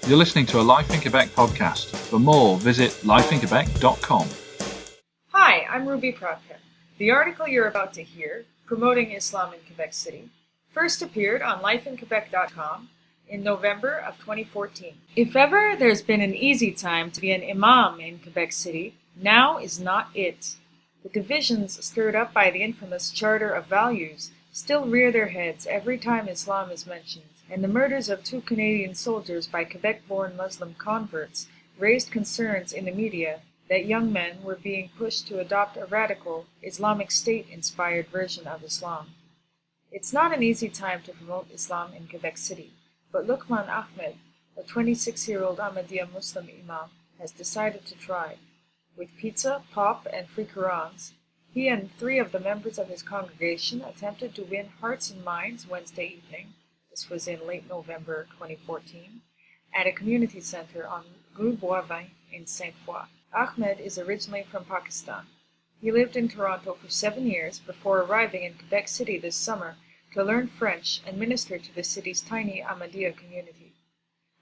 You're listening to a Life in Quebec podcast. For more, visit lifeinquebec.com. Hi, I'm Ruby Protka. The article you're about to hear, Promoting Islam in Quebec City, first appeared on lifeinquebec.com in November of 2014. If ever there's been an easy time to be an imam in Quebec City, now is not it. The divisions stirred up by the infamous Charter of Values still rear their heads every time Islam is mentioned, and the murders of 2 Canadian soldiers by Quebec-born Muslim converts raised concerns in the media that young men were being pushed to adopt a radical Islamic State-inspired version of Islam. It's not an easy time to promote Islam in Quebec City, but Luqman Ahmed, a 26-year-old Ahmadiyya Muslim imam, has decided to try. With pizza, pop, and free Qur'ans, he and 3 of the members of his congregation attempted to win hearts and minds Wednesday evening, this was in late November 2014, at a community center on Rue Boivin in Ste-Foy. Ahmed is originally from Pakistan. He lived in Toronto for 7 years before arriving in Quebec City this summer to learn French and minister to the city's tiny Ahmadiyya community.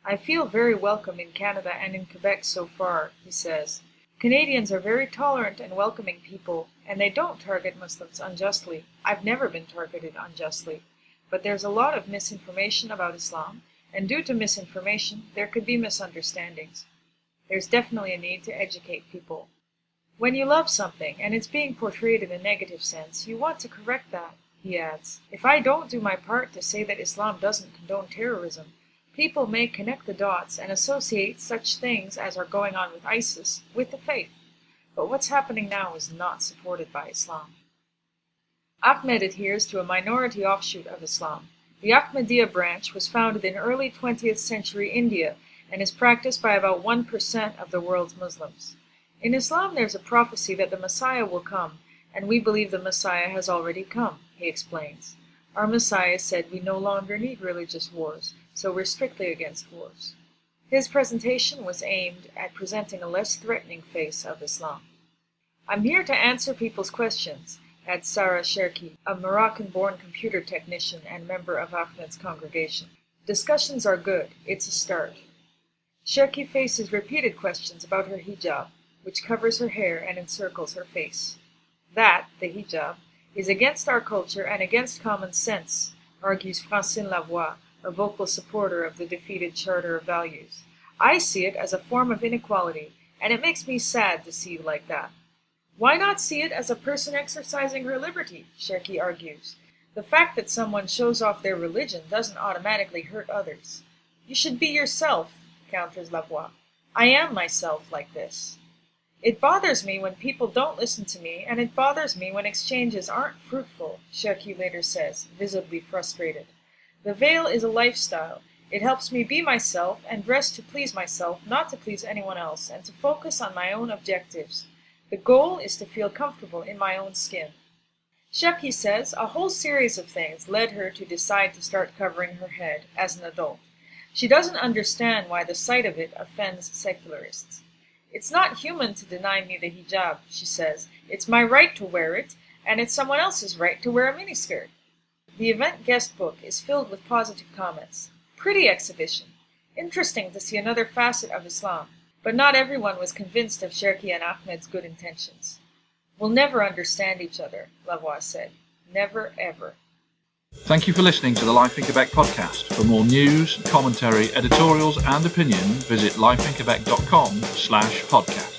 I feel very welcome in Canada and in Quebec so far, he says. Canadians are very tolerant and welcoming people, and they don't target Muslims unjustly. I've never been targeted unjustly. But there's a lot of misinformation about Islam, and due to misinformation, there could be misunderstandings. There's definitely a need to educate people. When you love something, and it's being portrayed in a negative sense, you want to correct that, he adds. If I don't do my part to say that Islam doesn't condone terrorism, people may connect the dots and associate such things as are going on with ISIS with the faith. But what's happening now is not supported by Islam. Ahmed adheres to a minority offshoot of Islam. The Ahmadiyya branch was founded in early 20th century India and is practiced by about 1% of the world's Muslims. In Islam, there's a prophecy that the Messiah will come, and we believe the Messiah has already come, he explains. Our Messiah said we no longer need religious wars, so we're strictly against wars. His presentation was aimed at presenting a less threatening face of Islam. I'm here to answer people's questions, adds Sarah Cherki, a Moroccan-born computer technician and member of Ahmed's congregation. Discussions are good. It's a start. Cherki faces repeated questions about her hijab, which covers her hair and encircles her face. That, the hijab, is against our culture and against common sense, argues Francine Lavoie, a vocal supporter of the defeated Charter of Values. I see it as a form of inequality, and it makes me sad to see you like that. Why not see it as a person exercising her liberty, Cherki argues. The fact that someone shows off their religion doesn't automatically hurt others. You should be yourself, counters Lavoie. I am myself like this. It bothers me when people don't listen to me, and it bothers me when exchanges aren't fruitful, Cherki later says, visibly frustrated. The veil is a lifestyle. It helps me be myself and dress to please myself, not to please anyone else, and to focus on my own objectives. The goal is to feel comfortable in my own skin. Cherki says a whole series of things led her to decide to start covering her head as an adult. She doesn't understand why the sight of it offends secularists. It's not human to deny me the hijab, she says. It's my right to wear it, and it's someone else's right to wear a miniskirt. The event guest book is filled with positive comments. Pretty exhibition. Interesting to see another facet of Islam. But not everyone was convinced of Cherki and Ahmed's good intentions. We'll never understand each other, Lavoie said. Never, ever. Thank you for listening to the Life in Quebec podcast. For more news, commentary, editorials and opinion, visit lifeinquebec.com/podcast.